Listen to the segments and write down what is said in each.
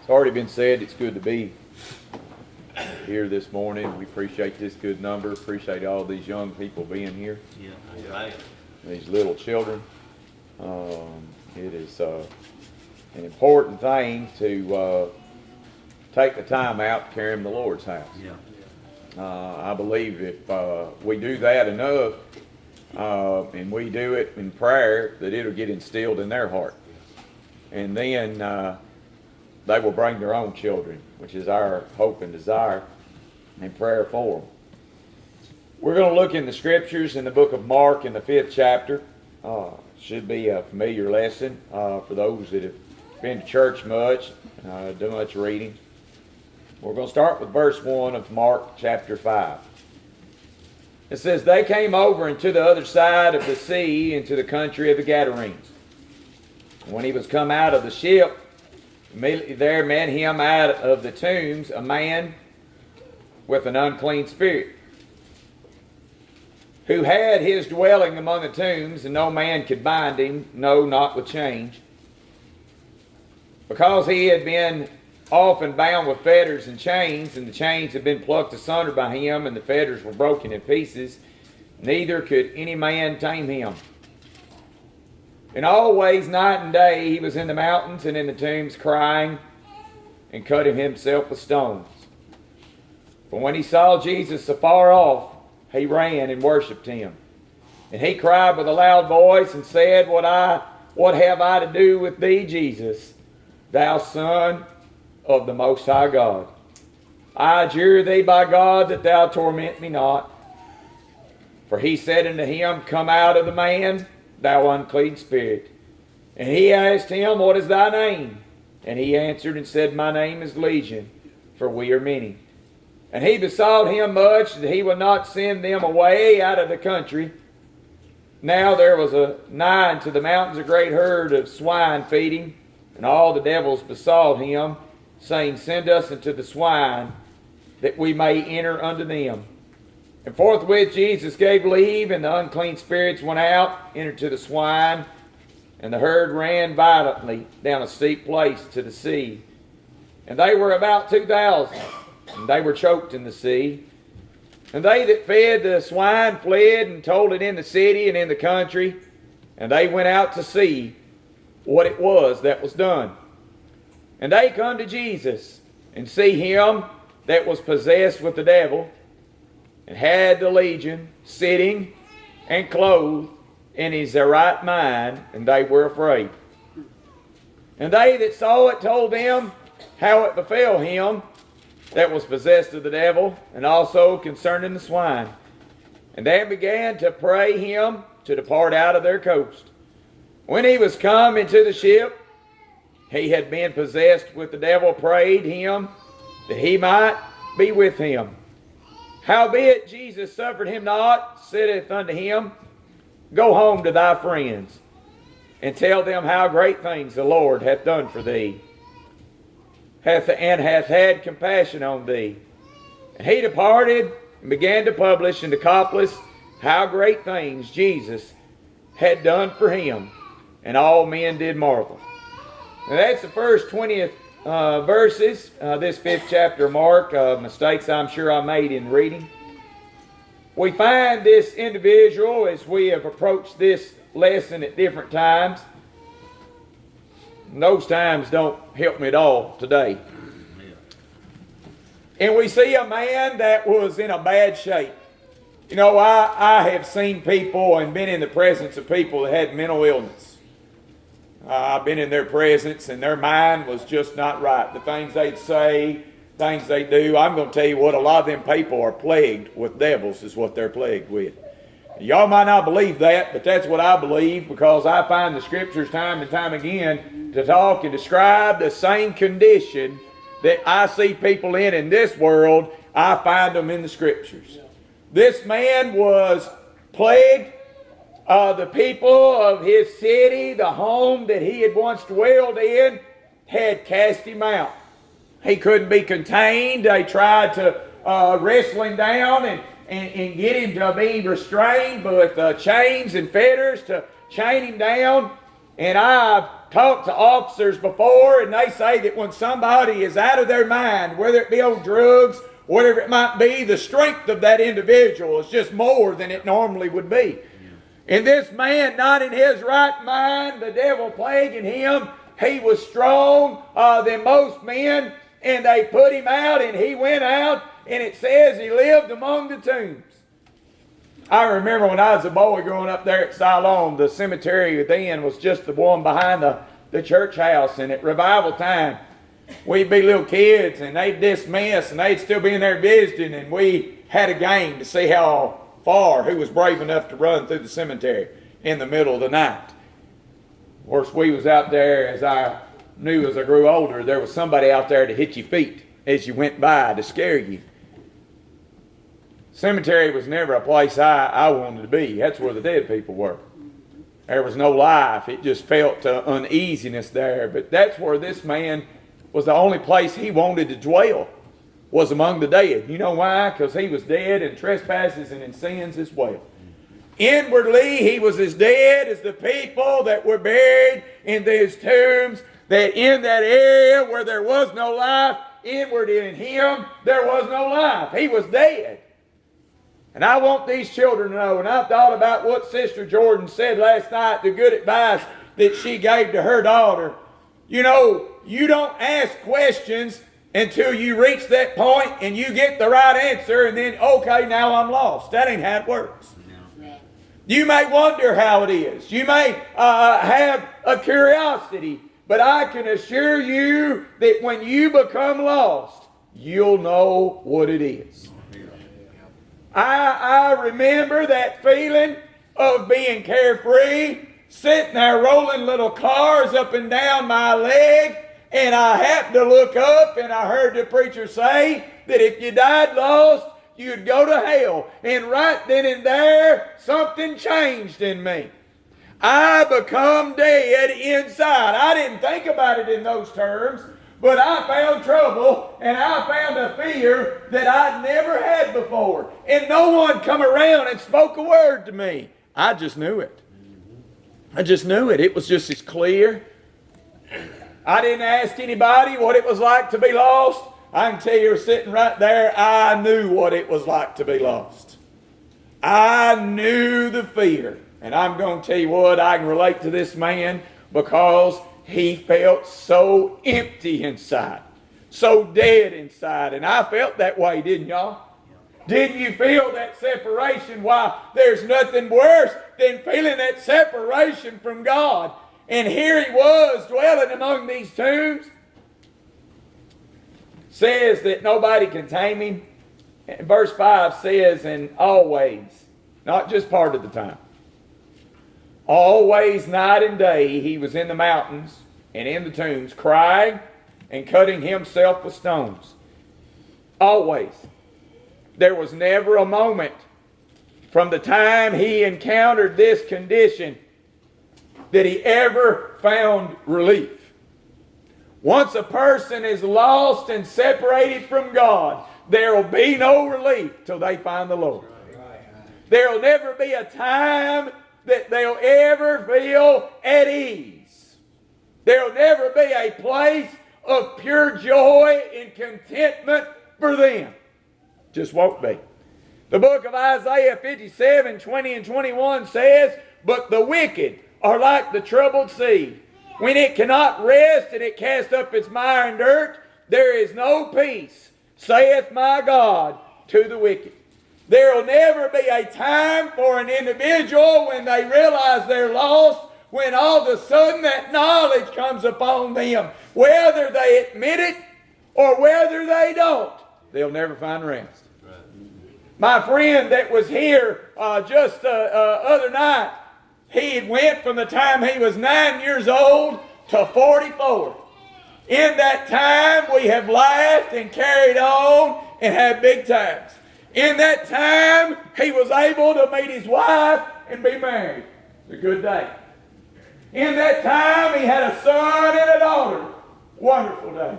It's already been said, it's good to be here this morning. We appreciate this good number. Appreciate all these young people being here. Yeah, right. These little children. It is an important thing to take the time out to carry them to the Lord's house. Yeah. I believe if we do that enough and we do it in prayer, that it'll get instilled in their heart. And then they will bring their own children, which is our hope and desire and prayer for them. We're going to look in the scriptures in the book of Mark in the 5th chapter. Should be a familiar lesson for those that have been to church much, do much reading. We're going to start with verse 1 of Mark chapter 5. It says, "They came over into the other side of the sea into the country of the Gadarenes. When he was come out of the ship, immediately there met him out of the tombs a man with an unclean spirit, who had his dwelling among the tombs, and no man could bind him, no, not with chains, because he had been often bound with fetters and chains, and the chains had been plucked asunder by him, and the fetters were broken in pieces. Neither could any man tame him. And always, night and day, he was in the mountains and in the tombs, crying and cutting himself with stones. But when he saw Jesus afar off, he ran and worshipped him. And he cried with a loud voice and said, What have I to do with thee, Jesus, thou Son of the Most High God? I adjure thee by God that thou torment me not. For he said unto him, Come out of the man, thou unclean spirit. And he asked him, What is thy name? And he answered and said, My name is Legion, for we are many. And he besought him much that he would not send them away out of the country. Now there was nigh unto the mountains a great herd of swine feeding, and all the devils besought him, saying, Send us into the swine, that we may enter unto them. And forthwith Jesus gave leave, and the unclean spirits went out, entered to the swine, and the herd ran violently down a steep place to the sea. And they were about 2,000, and they were choked in the sea. And they that fed the swine fled and told it in the city and in the country, and they went out to see what it was that was done. And they come to Jesus, and see him that was possessed with the devil, and had the legion, sitting and clothed in his right mind, and they were afraid. And they that saw it told them how it befell him that was possessed of the devil, and also concerning the swine. And they began to pray him to depart out of their coast. When he was come into the ship, he had been possessed with the devil, prayed him that he might be with him. Howbeit Jesus suffered him not, saith unto him, Go home to thy friends, and tell them how great things the Lord hath done for thee, and hath had compassion on thee. And he departed, and began to publish in Decapolis how great things Jesus had done for him, and all men did marvel. Now that's the first 20th verses, this 5th chapter of Mark. Mistakes I'm sure I made in reading. We find this individual, as we have approached this lesson at different times, and those times don't help me at all today. And we see a man that was in a bad shape. You know, I have seen people and been in the presence of people that had mental illness. I've been in their presence, and their mind was just not right. The things they'd say, things they do. I'm going to tell you what, a lot of them people are plagued with devils, is what they're plagued with. Y'all might not believe that, but that's what I believe, because I find the scriptures time and time again to talk and describe the same condition that I see people in this world. I find them in the scriptures. This man was plagued. The people of his city, the home that he had once dwelled in, had cast him out. He couldn't be contained. They tried to wrestle him down and get him to be restrained with chains and fetters to chain him down. And I've talked to officers before, and they say that when somebody is out of their mind, whether it be on drugs, whatever it might be, the strength of that individual is just more than it normally would be. And this man, not in his right mind, the devil plaguing him, he was strong than most men, and they put him out, and he went out, and it says he lived among the tombs. I remember when I was a boy growing up there at Siloam, the cemetery then was just the one behind the church house, and at revival time, we'd be little kids, and they'd dismiss, and they'd still be in there visiting, and we had a game to see how far who was brave enough to run through the cemetery in the middle of the night. Of course, we was out there, as I knew as I grew older, there was somebody out there to hit your feet as you went by to scare you. Cemetery was never a place I wanted to be. That's where the dead people were. There was no life. It just felt uneasiness there. But that's where this man was the only place he wanted to dwell, was among the dead. You know why? Because he was dead in trespasses and in sins as well. Inwardly, he was as dead as the people that were buried in these tombs, that in that area where there was no life, inward in him, there was no life. He was dead. And I want these children to know, and I thought about what Sister Jordan said last night, the good advice that she gave to her daughter. You know, you don't ask questions until you reach that point and you get the right answer, and then, okay, now I'm lost. That ain't how it works. No. You may wonder how it is. You may have a curiosity, but I can assure you that when you become lost, you'll know what it is. I remember that feeling of being carefree, sitting there rolling little cars up and down my leg, and I happened to look up and I heard the preacher say that if you died lost, you'd go to hell. And right then and there, something changed in me. I become dead inside. I didn't think about it in those terms, but I found trouble, and I found a fear that I'd never had before. And no one come around and spoke a word to me. I just knew it. I just knew it. It was just as clear. I didn't ask anybody what it was like to be lost. I can tell you, sitting right there, I knew what it was like to be lost. I knew the fear. And I'm going to tell you what, I can relate to this man because he felt so empty inside, so dead inside. And I felt that way, didn't y'all? Didn't you feel that separation? Why, there's nothing worse than feeling that separation from God. And here he was dwelling among these tombs. Says that nobody can tame him. And verse 5 says, and always, not just part of the time, always night and day he was in the mountains and in the tombs, crying and cutting himself with stones. Always. There was never a moment from the time he encountered this condition that he ever found relief. Once a person is lost and separated from God, there will be no relief till they find the Lord. There will never be a time that they'll ever feel at ease. There will never be a place of pure joy and contentment for them. Just won't be. The book of Isaiah 57, 20 and 21 says, but the wicked are like the troubled sea. When it cannot rest and it casts up its mire and dirt, there is no peace, saith my God, to the wicked. There will never be a time for an individual when they realize they're lost, when all of a sudden that knowledge comes upon them. Whether they admit it or whether they don't, they'll never find rest. Right. My friend that was here just other night, he had went from the time he was 9 years old to 44. In that time, we have laughed and carried on and had big times. In that time, he was able to meet his wife and be married. It's a good day. In that time, he had a son and a daughter. Wonderful day.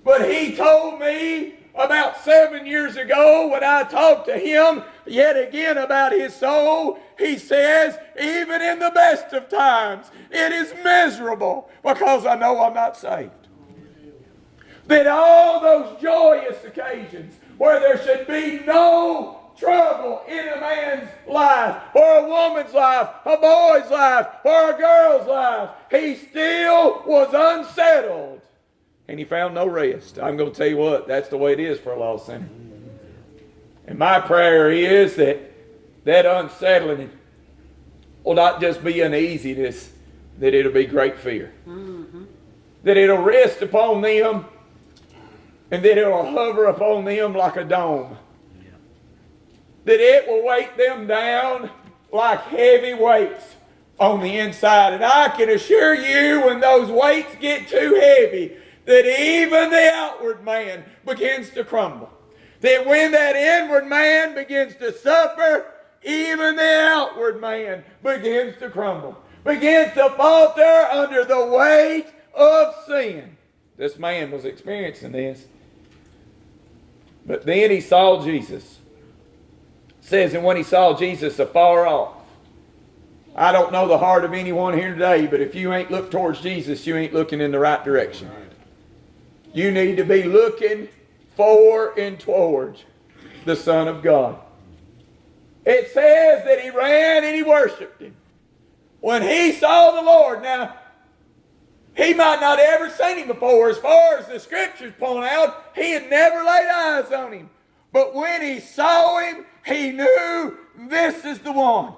But he told me about 7 years ago when I talked to him yet again about his soul, he says, even in the best of times, it is miserable because I know I'm not saved. That all those joyous occasions where there should be no trouble in a man's life, or a woman's life, a boy's life, or a girl's life, he still was unsettled. And he found no rest. I'm going to tell you what, that's the way it is for a lost sinner. And my prayer is that unsettling will not just be uneasiness, that it'll be great fear. That it'll rest upon them, and that it'll hover upon them like a dome. That it will weight them down like heavy weights on the inside. And I can assure you, when those weights get too heavy, that even the outward man begins to crumble. That when that inward man begins to suffer, even the outward man begins to crumble, begins to falter under the weight of sin. This man was experiencing this. But then he saw Jesus. It says, and when he saw Jesus afar off. I don't know the heart of anyone here today, but if you ain't looked towards Jesus, you ain't looking in the right direction. You need to be looking for and towards the Son of God. It says that he ran and he worshiped him. When he saw the Lord, now, he might not have ever seen him before. As far as the scriptures point out, he had never laid eyes on him. But when he saw him, he knew this is the one.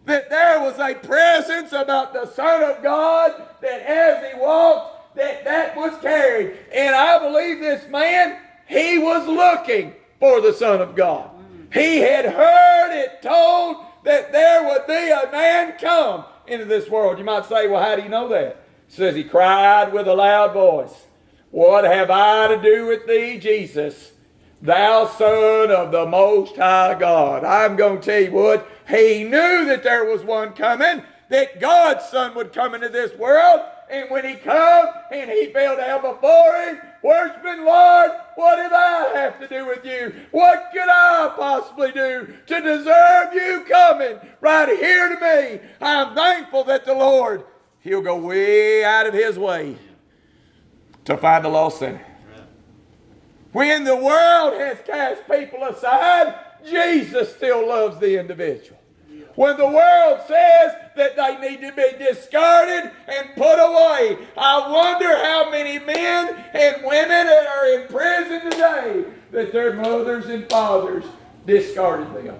That there was a presence about the Son of God, that as he walked, that was carried. And I believe this man, he was looking for the Son of God. He had heard it told that there would be a man come into this world. You might say, well, how do you know that? It says he cried with a loud voice, what have I to do with thee, Jesus, thou Son of the Most High God? I'm going to tell you what, he knew that there was one coming, that God's Son would come into this world. And when he come and he fell down before him, worshiping, Lord, what did I have to do with you? What could I possibly do to deserve you coming right here to me? I'm thankful that the Lord, he'll go way out of his way to find a lost sinner. When the world has cast people aside, Jesus still loves the individual. When the world says that they need to be discarded and put away, I wonder how many men and women that are in prison today that their mothers and fathers discarded them.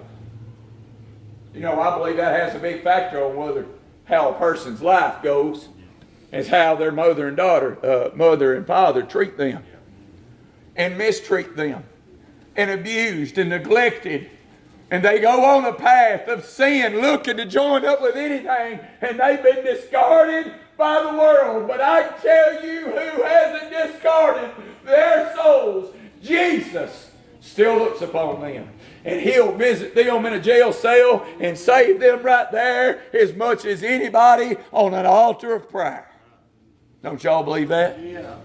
You know, I believe that has a big factor on how a person's life goes, is how their mother and father treat them and mistreat them and abused and neglected. And they go on a path of sin, looking to join up with anything, and they've been discarded by the world. But I tell you, who hasn't discarded their souls? Jesus still looks upon them. And he'll visit them in a jail cell and save them right there as much as anybody on an altar of prayer. Don't y'all believe that? Yeah.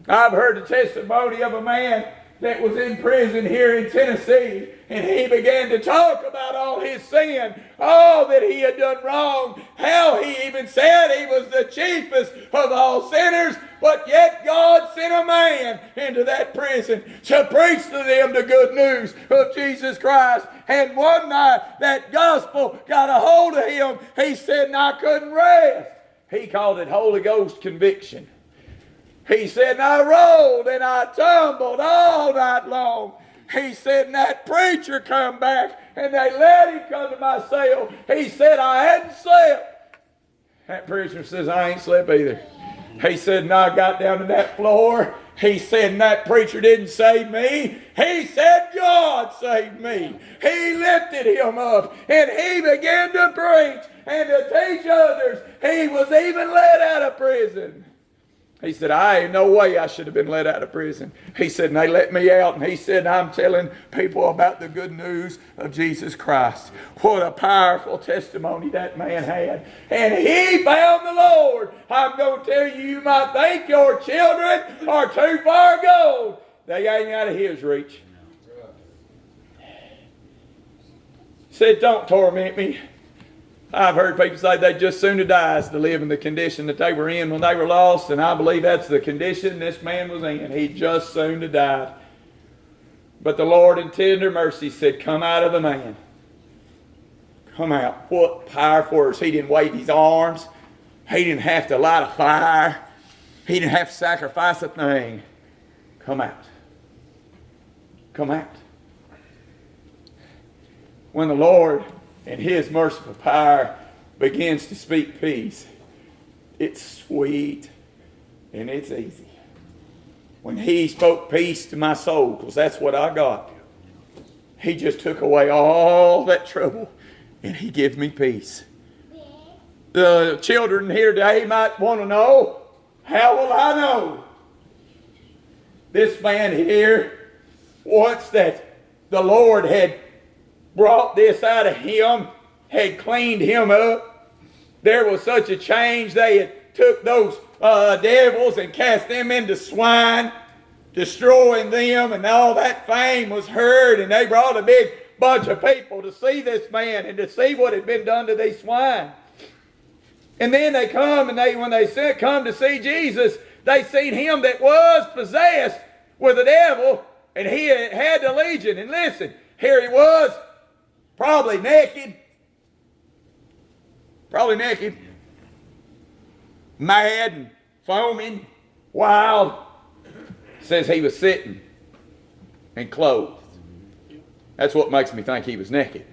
I've heard the testimony of a man that was in prison here in Tennessee, and he began to talk about all his sin, all that he had done wrong, how he even said he was the chiefest of all sinners, but yet God sent a man into that prison to preach to them the good news of Jesus Christ. And one night that gospel got a hold of him. He said, and I couldn't rest. He called it Holy Ghost conviction. He said, and I rolled and I tumbled all night long. He said, and that preacher come back and they let him come to my cell. He said, I hadn't slept. That preacher says, I ain't slept either. He said, and I got down to that floor. He said, and that preacher didn't save me. He said, God saved me. He lifted him up and he began to preach and to teach others. He was even let out of prison. He said, I ain't no way I should have been let out of prison. He said, and they let me out. And he said, I'm telling people about the good news of Jesus Christ. What a powerful testimony that man had. And he found the Lord. I'm going to tell you, you might think your children are too far gone. They ain't out of his reach. He said, don't torment me. I've heard people say they'd just sooner die as to live in the condition that they were in when they were lost, and I believe that's the condition this man was in. He just soon to die. But the Lord in tender mercy said, come out of the man. Come out. What powerful words. He didn't wave his arms. He didn't have to light a fire. He didn't have to sacrifice a thing. Come out. Come out. When the Lord in His merciful power begins to speak peace, it's sweet and it's easy. When He spoke peace to my soul, because that's what I got, He just took away all that trouble and He gave me peace. The children here today might want to know, how will I know? This man here, once that the Lord had brought this out of him, had cleaned him up, there was such a change. They had took those devils and cast them into swine, destroying them, and all that fame was heard, and they brought a big bunch of people to see this man and to see what had been done to these swine. And then they come, and when they come to see Jesus, they seen him that was possessed with a devil, and he had the legion. And listen, here he was, probably naked, mad and foaming, wild. Says he was sitting and clothed. That's what makes me think he was naked.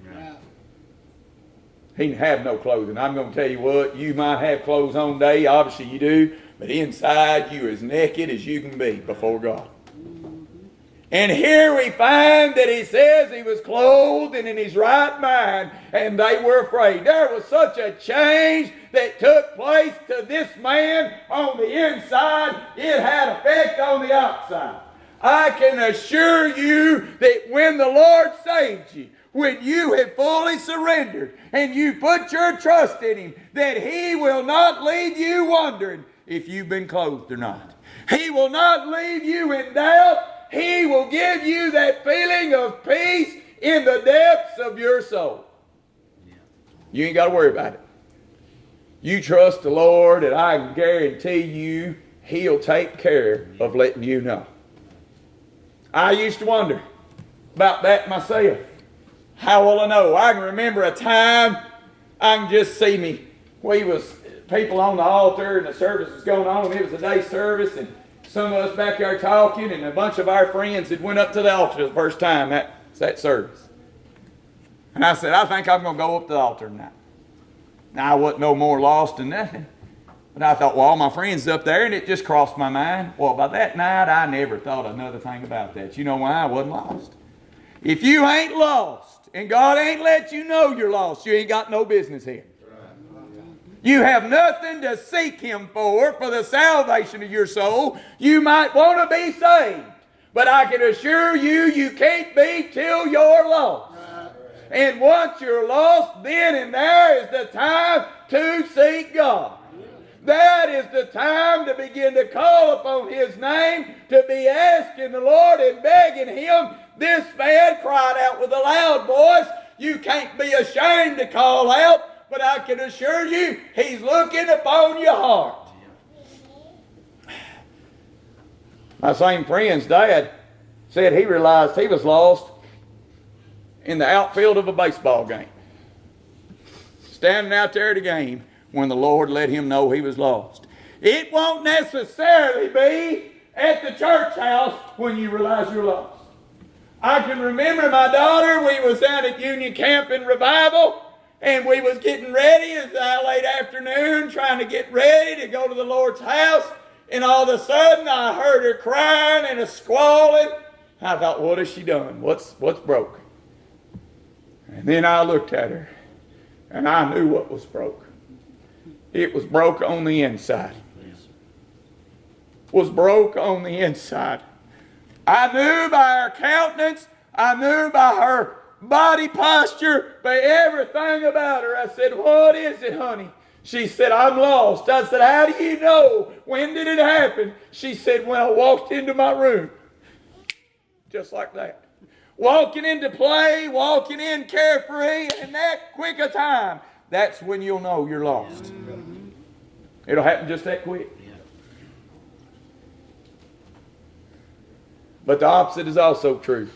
He didn't have no clothing. I'm going to tell you what, you might have clothes on today, obviously you do, but inside you are as naked as you can be before God. And here we find that he says he was clothed and in his right mind, and they were afraid. There was such a change that took place to this man on the inside, it had effect on the outside. I can assure you that when the Lord saved you, when you have fully surrendered and you put your trust in Him, that He will not leave you wondering if you've been clothed or not. He will not leave you in doubt. He will give you that feeling of peace in the depths of your soul. You ain't got to worry about it. You trust the Lord, and I can guarantee you He'll take care of letting you know. I used to wonder about that myself. How will I know? I can remember a time, I can just see me. We was people on the altar and the service was going on. It was a day service, and some of us back there talking, and a bunch of our friends had went up to the altar the first time that service. And I said, I think I'm going to go up to the altar tonight. Now, I wasn't no more lost than nothing. But I thought, well, all my friends up there, and it just crossed my mind. Well, by that night, I never thought another thing about that. You know why? I wasn't lost. If you ain't lost, and God ain't let you know you're lost, you ain't got no business here. You have nothing to seek Him for the salvation of your soul. You might want to be saved, but I can assure you, you can't be till you're lost. And once you're lost, then and there is the time to seek God. That is the time to begin to call upon His name, to be asking the Lord and begging Him. This man cried out with a loud voice. You can't be ashamed to call out, but I can assure you, He's looking upon your heart. My same friend's dad said he realized he was lost in the outfield of a baseball game. Standing out there at a game when the Lord let him know he was lost. It won't necessarily be at the church house when you realize you're lost. I can remember my daughter, we was down at Union Camp in Revival, and we was getting ready. It was a late afternoon, trying to get ready to go to the Lord's house, and all of a sudden I heard her crying and a squalling. I thought, what has she done? What's broke? And then I looked at her, and I knew what was broke. It was broke on the inside. Was broke on the inside. I knew by her countenance, I knew by her body posture, by everything about her. I said, what is it, honey? She said, I'm lost. I said, how do you know? When did it happen? She said, when I walked into my room. Just like that. Walking into play, walking in carefree, and that quick a time, that's when you'll know you're lost. It'll happen just that quick. But the opposite is also true.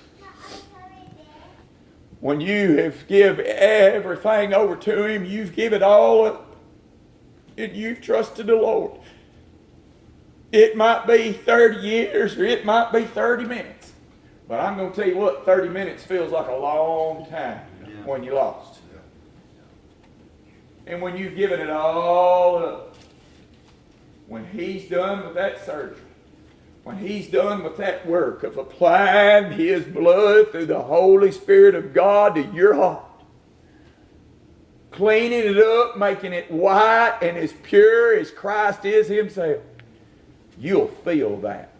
When you have given everything over to Him, you've given it all up, and you've trusted the Lord. It might be 30 years or it might be 30 minutes. But I'm going to tell you what, 30 minutes feels like a long time when you're lost. And when you've given it all up, when He's done with that surgery, when He's done with that work of applying His blood through the Holy Spirit of God to your heart, cleaning it up, making it white and as pure as Christ is Himself, you'll feel that.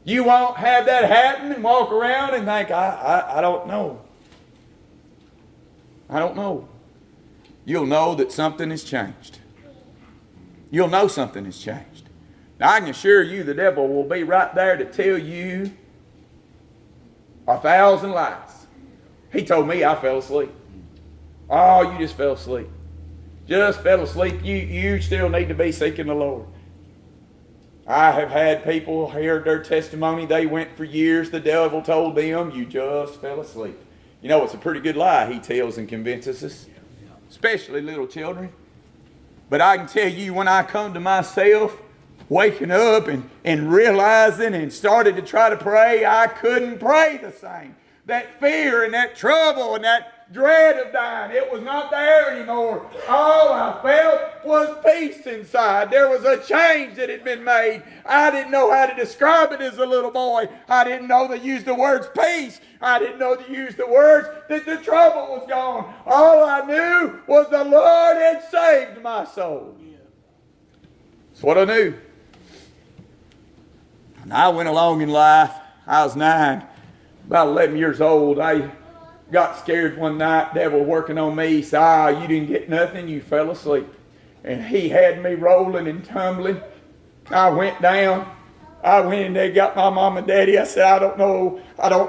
You won't have that happen and walk around and think, I don't know. I don't know. You'll know that something has changed. You'll know something has changed. Now, I can assure you the devil will be right there to tell you 1,000 lies. He told me I fell asleep. Oh, you just fell asleep. Just fell asleep. You still need to be seeking the Lord. I have had people hear their testimony. They went for years. The devil told them, you just fell asleep. You know, it's a pretty good lie he tells and convinces us, especially little children. But I can tell you, when I come to myself, waking up and realizing and started to try to pray, I couldn't pray the same. That fear and that trouble and that dread of dying, it was not there anymore. All I felt was peace inside. There was a change that had been made. I didn't know how to describe it as a little boy. I didn't know to use the words peace. I didn't know to use the words that the trouble was gone. All I knew was the Lord had saved my soul. That's what I knew. And I went along in life. I was 9. About 11 years old, I got scared one night. Devil working on me. He said, you didn't get nothing. You fell asleep. And he had me rolling and tumbling. I went down. I went in there, got my mom and daddy. I said, I don't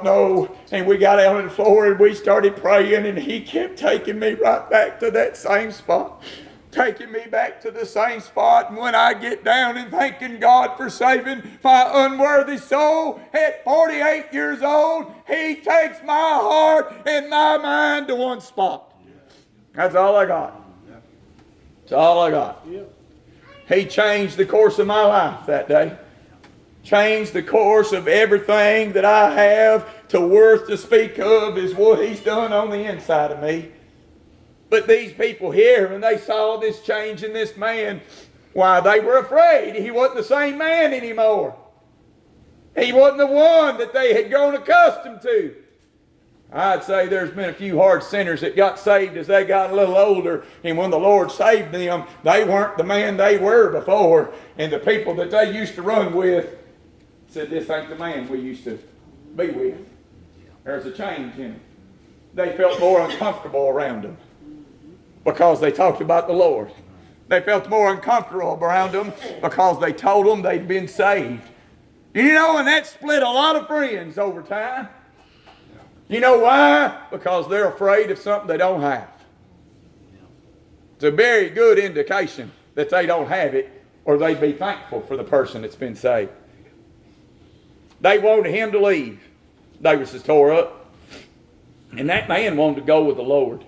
know. And we got out on the floor and we started praying. And he kept taking me right back to that same spot. Taking me back to the same spot. And when I get down and thanking God for saving my unworthy soul at 48 years old, He takes my heart and my mind to one spot. That's all I got. That's all I got. He changed the course of my life that day. Changed the course of everything that I have to worth to speak of is what He's done on the inside of me. But these people here, when they saw this change in this man, why, they were afraid. He wasn't the same man anymore. He wasn't the one that they had grown accustomed to. I'd say there's been a few hard sinners that got saved as they got a little older, and when the Lord saved them, they weren't the man they were before. And the people that they used to run with said, this ain't the man we used to be with. There's a change in him. They felt more uncomfortable around him, because they talked about the Lord. They felt more uncomfortable around them because they told them they'd been saved. You know, and that split a lot of friends over time. You know why? Because they're afraid of something they don't have. It's a very good indication that they don't have it, or they'd be thankful for the person that's been saved. They wanted him to leave. Davis is tore up. And that man wanted to go with the Lord.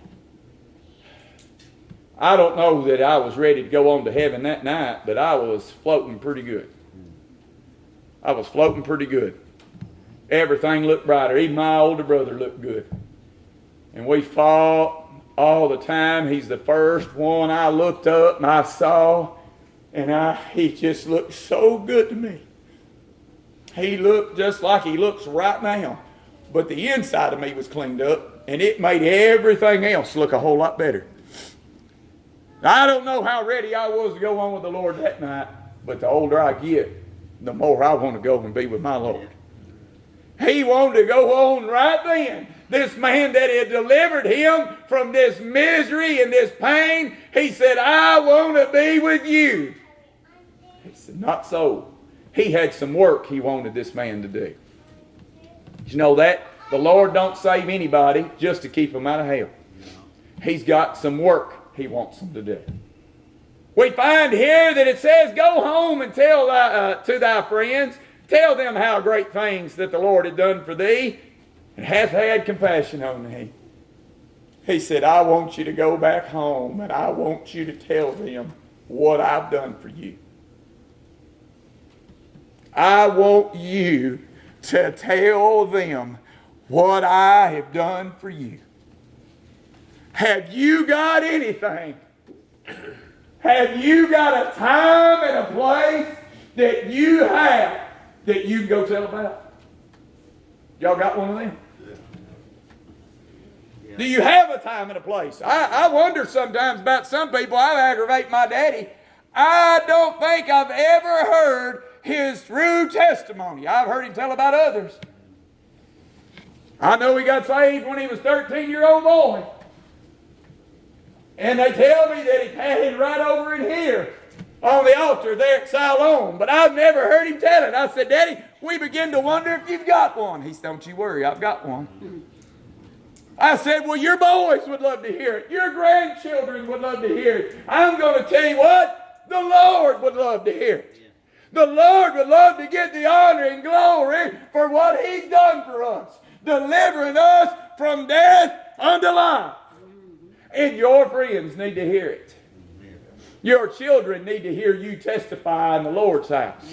I don't know that I was ready to go on to heaven that night, but I was floating pretty good. I was floating pretty good. Everything looked brighter. Even my older brother looked good. And we fought all the time. He's the first one I looked up and I saw, and he just looked so good to me. He looked just like he looks right now. But the inside of me was cleaned up, and it made everything else look a whole lot better. I don't know how ready I was to go on with the Lord that night, but the older I get, the more I want to go and be with my Lord. He wanted to go on right then. This man that had delivered him from this misery and this pain, he said, I want to be with you. He said, not so. He had some work he wanted this man to do. You know that? The Lord don't save anybody just to keep them out of hell. He's got some work He wants them to do. We find here that it says, go home and tell to thy friends, tell them how great things that the Lord had done for thee, and hath had compassion on thee. He said, I want you to go back home, and I want you to tell them what I've done for you. I want you to tell them what I have done for you. Have you got anything? Have you got a time and a place that you have that you can go tell about? Y'all got one of them? Do you have a time and a place? I wonder sometimes about some people. I aggravate my daddy. I don't think I've ever heard his true testimony. I've heard him tell about others. I know he got saved when he was a 13-year-old boy. And they tell me that he passed right over in here on the altar there at Siloam. But I've never heard him tell it. I said, Daddy, we begin to wonder if you've got one. He said, don't you worry, I've got one. I said, well, your boys would love to hear it. Your grandchildren would love to hear it. I'm going to tell you what, the Lord would love to hear it. The Lord would love to get the honor and glory for what He's done for us, delivering us from death unto life. And your friends need to hear it. Your children need to hear you testify in the Lord's house.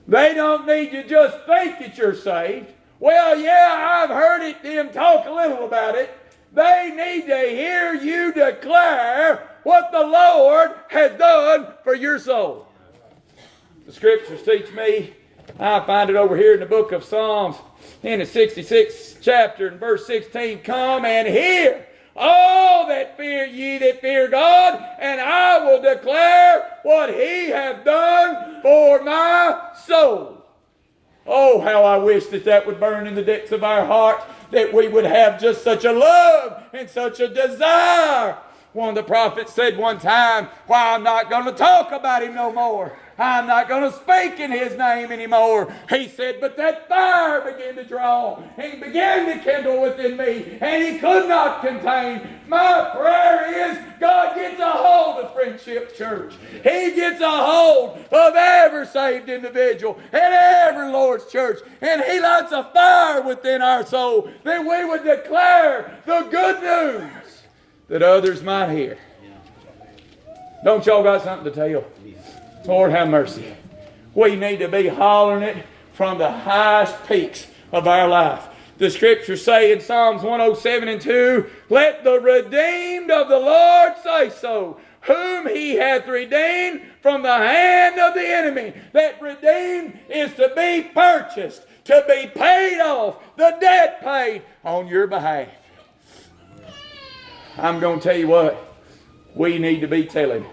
They don't need to just think that you're saved. Well, yeah, I've heard it, them talk a little about it. They need to hear you declare what the Lord has done for your soul. The Scriptures teach me, I find it over here in the book of Psalms, in the 66th chapter and verse 16, come and hear all that fear ye that fear God, and I will declare what He hath done for my soul. Oh, how I wish that would burn in the depths of our heart, that we would have just such a love and such a desire. One of the prophets said one time, well, I'm not going to talk about Him no more. I'm not going to speak in His name anymore. He said, but that fire began to draw and began to kindle within me, and He could not contain. My prayer is God gets a hold of Friendship Church. He gets a hold of every saved individual and every Lord's church, and He lights a fire within our soul that we would declare the good news that others might hear. Don't y'all got something to tell? Lord have mercy. We need to be hollering it from the highest peaks of our life. The Scriptures say in Psalms 107 and 2, let the redeemed of the Lord say so, whom He hath redeemed from the hand of the enemy. That redeemed is to be purchased, to be paid off, the debt paid on your behalf. I'm going to tell you what, we need to be telling.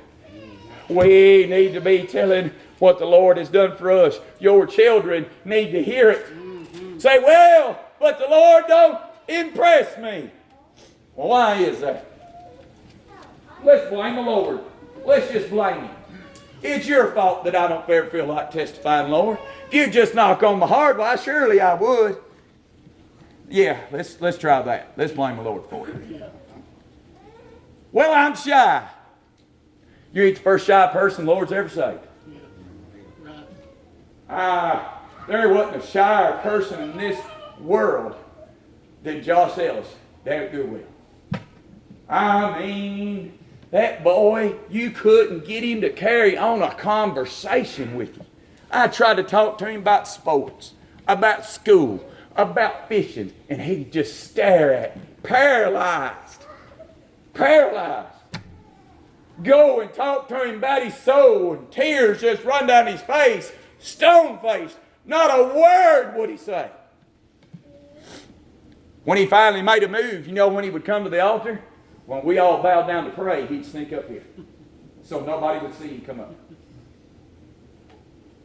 We need to be telling what the Lord has done for us. Your children need to hear it. Say, well, but the Lord don't impress me. Well, why is that? Let's blame the Lord. Let's just blame Him. It's your fault that I don't ever feel like testifying, Lord. If you just knock on my heart, why, surely I would. Yeah, let's try that. Let's blame the Lord for it. Well, I'm shy. You ain't the first shy person the Lord's ever saved. There wasn't a shyer person in this world than Josh Ellis down at Goodwill. I mean, that boy, you couldn't get him to carry on a conversation with you. I tried to talk to him about sports, about school, about fishing, and he'd just stare at me, paralyzed. Go and talk to him about his soul, and tears just run down his face, stone-faced. Not a word would he say. When he finally made a move, you know when he would come to the altar? When we all bowed down to pray, he'd sneak up here. So nobody would see him come up.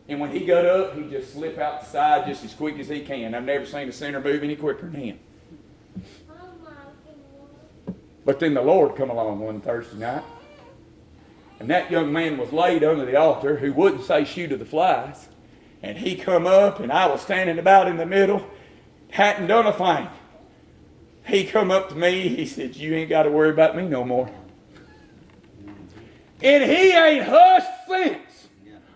And when he got up, he'd just slip out the side just as quick as he can. I've never seen a sinner move any quicker than him. But then the Lord come along one Thursday night. And that young man was laid under the altar who wouldn't say shoo to the flies. And he come up and I was standing about in the middle, hadn't done a thing. He come up to me, he said, you ain't got to worry about me no more. And he ain't hushed since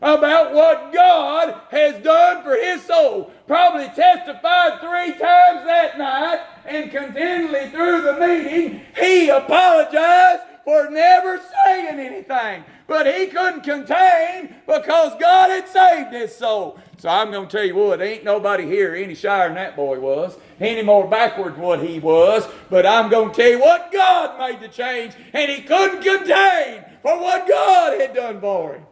about what God has done for his soul. Probably testified 3 times that night, and continually through the meeting, he apologized for never saying anything. But he couldn't contain because God had saved his soul. So I'm going to tell you what, ain't nobody here any shyer than that boy was, any more backward than what he was. But I'm going to tell you what, God made the change, and he couldn't contain for what God had done for him.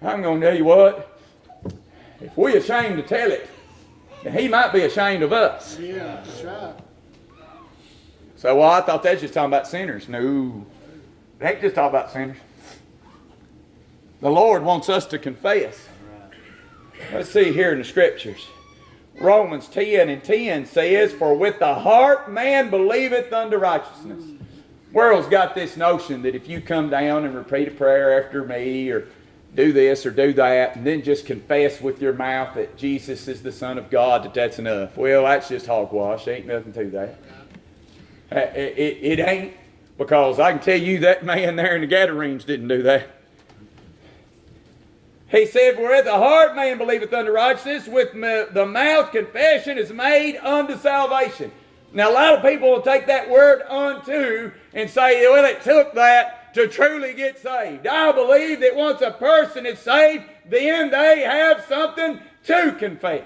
I'm going to tell you what, if we're ashamed to tell it, then he might be ashamed of us. Yeah, that's right. So, well, I thought that's just talking about sinners. No, they ain't just talking about sinners. The Lord wants us to confess. Let's see here in the Scriptures. Romans 10:10 says, for with the heart man believeth unto righteousness. The world's got this notion that if you come down and repeat a prayer after me, or do this or do that, and then just confess with your mouth that Jesus is the Son of God, that's enough. Well, that's just hogwash. Ain't nothing to that. It ain't, because I can tell you that man there in the Gadarenes didn't do that. He said, for at the heart man believeth unto righteousness, with the mouth confession is made unto salvation. Now, a lot of people will take that word unto and say, well, it took that to truly get saved. I believe that once a person is saved, then they have something to confess.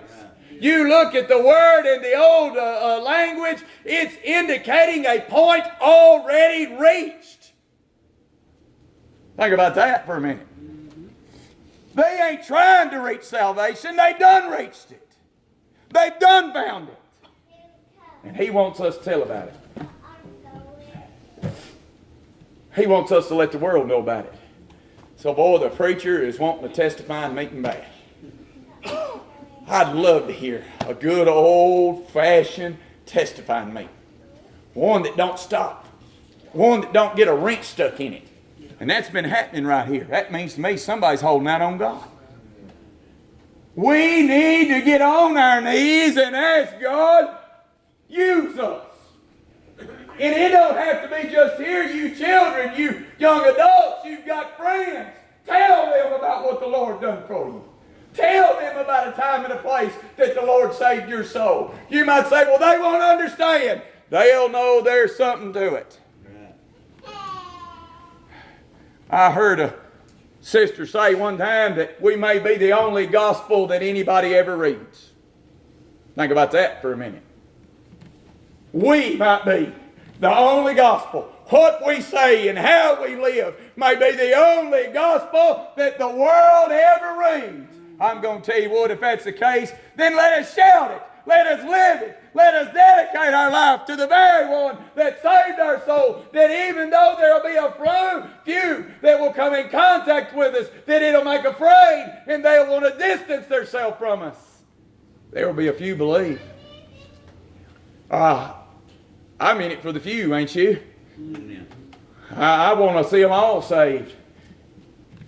You look at the word in the old language, it's indicating a point already reached. Think about that for a minute. They ain't trying to reach salvation. They done reached it. They've done found it. And he wants us to tell about it. He wants us to let the world know about it. So, boy, the preacher is wanting to testify and make him bad. I'd love to hear a good old-fashioned testifying meeting. One that don't stop. One that don't get a wrench stuck in it. And that's been happening right here. That means to me somebody's holding out on God. We need to get on our knees and ask God, use us. And it don't have to be just here, you children, you young adults, you've got friends. Tell them about what the Lord done for you. Tell them about a time and a place that the Lord saved your soul. You might say, well, they won't understand. They'll know there's something to it. I heard a sister say one time that we may be the only gospel that anybody ever reads. Think about that for a minute. We might be the only gospel. What we say and how we live may be the only gospel that the world ever reads. I'm going to tell you what, if that's the case, then let us shout it. Let us live it. Let us dedicate our life to the very one that saved our soul. That even though there will be a few that will come in contact with us, that it'll make afraid and they'll want to distance themselves from us, there will be a few believe. I'm in it for the few, ain't you? I want to see them all saved.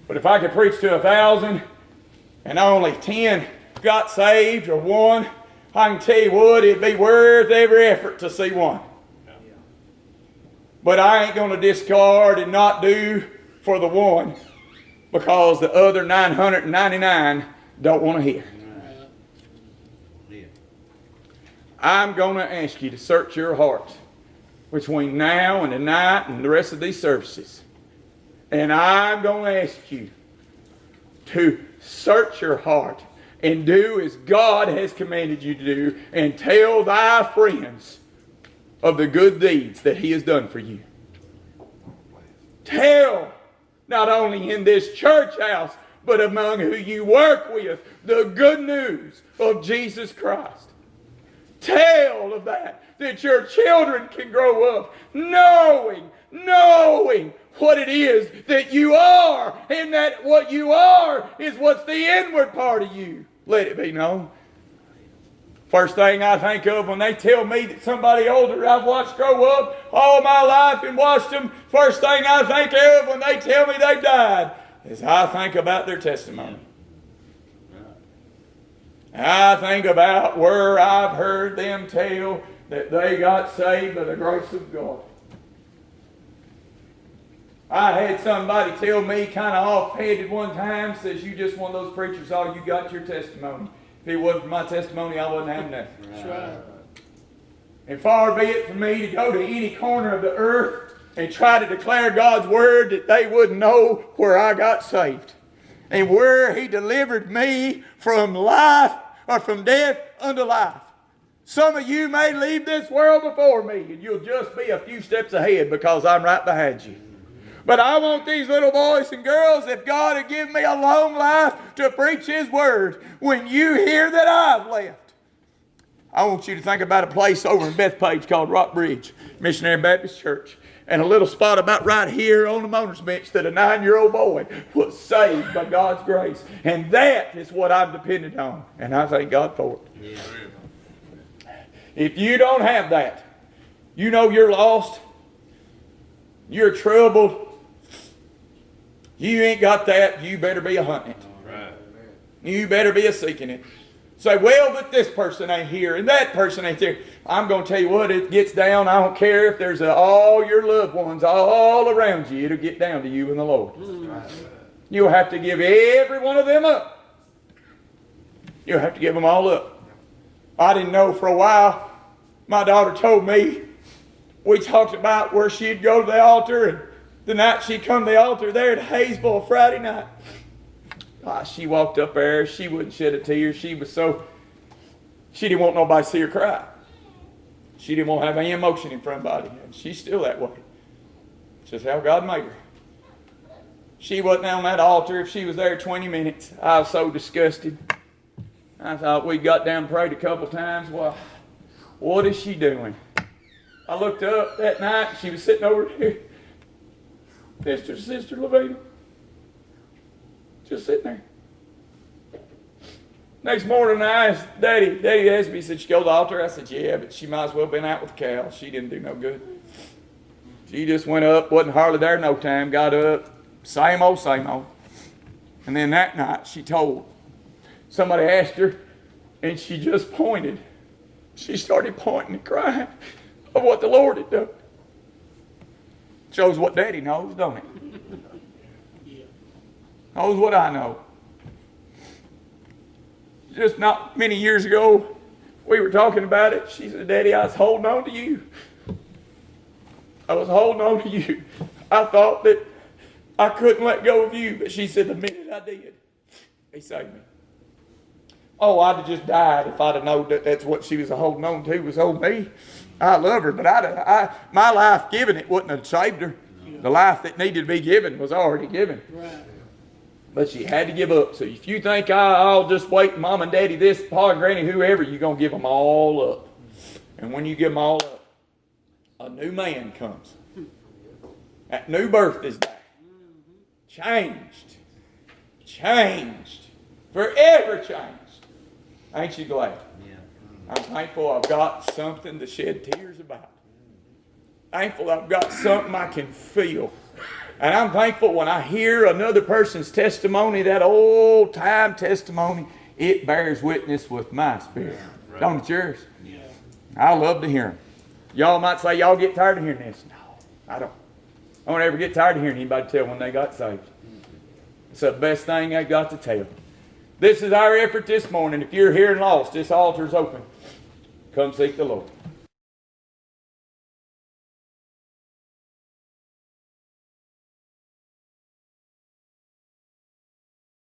But if I could preach to 1,000 and only 10 got saved or one, I can tell you what, it'd be worth every effort to see one. But I ain't going to discard and not do for the one because the other 999 don't want to hear. I'm going to ask you to search your heart between now and tonight and the rest of these services. And I'm going to ask you to search your heart and do as God has commanded you to do, and tell thy friends of the good deeds that he has done for you. Tell, not only in this church house, but among who you work with, the good news of Jesus Christ. Tell of that your children can grow up knowing what it is that you are, and that what you are is what's the inward part of you. Let it be known. First thing I think of when they tell me that somebody older I've watched grow up all my life and watched them, first thing I think of when they tell me they died is I think about their testimony. I think about where I've heard them tell that they got saved by the grace of God. I had somebody tell me kind of offhanded one time, says, you just one of those preachers, all you got your testimony. If it wasn't for my testimony, I wouldn't have nothing. That's right. And far be it from me to go to any corner of the earth and try to declare God's word that they wouldn't know where I got saved and where He delivered me from life or from death unto life. Some of you may leave this world before me and you'll just be a few steps ahead because I'm right behind you. But I want these little boys and girls, if God had given me a long life to preach His word, when you hear that I've left, I want you to think about a place over in Bethpage called Rock Bridge, Missionary Baptist Church, and a little spot about right here on the motor's bench that a 9-year-old boy was saved by God's grace. And that is what I'm dependent on, and I thank God for it. Yeah. If you don't have that, you know you're lost, you're troubled, you ain't got that, you better be a hunting it. Right. You better be a seeking it. Say, well, but this person ain't here and that person ain't there. I'm going to tell you what, it gets down. I don't care if there's all your loved ones all around you. It'll get down to you and the Lord. Right. You'll have to give every one of them up. You'll have to give them all up. I didn't know for a while. My daughter told me, we talked about where she'd go to the altar, and the night she come to the altar there at Hayesville Friday night. She walked up there. She wouldn't shed a tear. She didn't want nobody to see her cry. She didn't want to have any emotion in front of anybody. And she's still that way. It's just how God made her. She wasn't on that altar. If she was there 20 minutes, I was so disgusted. I thought we got down and prayed a couple times. Well, what is she doing? I looked up that night. She was sitting over there. Sister Lavina. Just sitting there. Next morning I asked Daddy asked me, he said, she go to the altar? I said, yeah, but she might as well have been out with the cow. She didn't do no good. She just went up, wasn't hardly there no time, got up, same old. And then that night she told. Somebody asked her, and she just pointed. She started pointing and crying of what the Lord had done. Shows what Daddy knows, don't it? Knows what I know. Just not many years ago, we were talking about it. She said, Daddy, I was holding on to you. I was holding on to you. I thought that I couldn't let go of you, but she said the minute I did, He saved me. Oh, I'd have just died if I'd have known that that's what she was holding on to, was on me. I love her, but my life given it wouldn't have saved her. The life that needed to be given was already given. Right. But she had to give up. So if you think I'll just wait, Mom and Daddy, this, Pa and Granny, whoever, you're going to give them all up. And when you give them all up, a new man comes. That new birth is back. Changed. Forever changed. Ain't you glad? Yeah. I'm thankful I've got something to shed tears about. Thankful I've got something I can feel. And I'm thankful when I hear another person's testimony, that old time testimony, it bears witness with my spirit. Right. Don't it yours? Yeah. I love to hear them. Y'all might say, y'all get tired of hearing this. No, I don't. I don't ever get tired of hearing anybody tell when they got saved. It's the best thing I got to tell. This is our effort this morning. If you're here and lost, this altar's open. Come seek the Lord.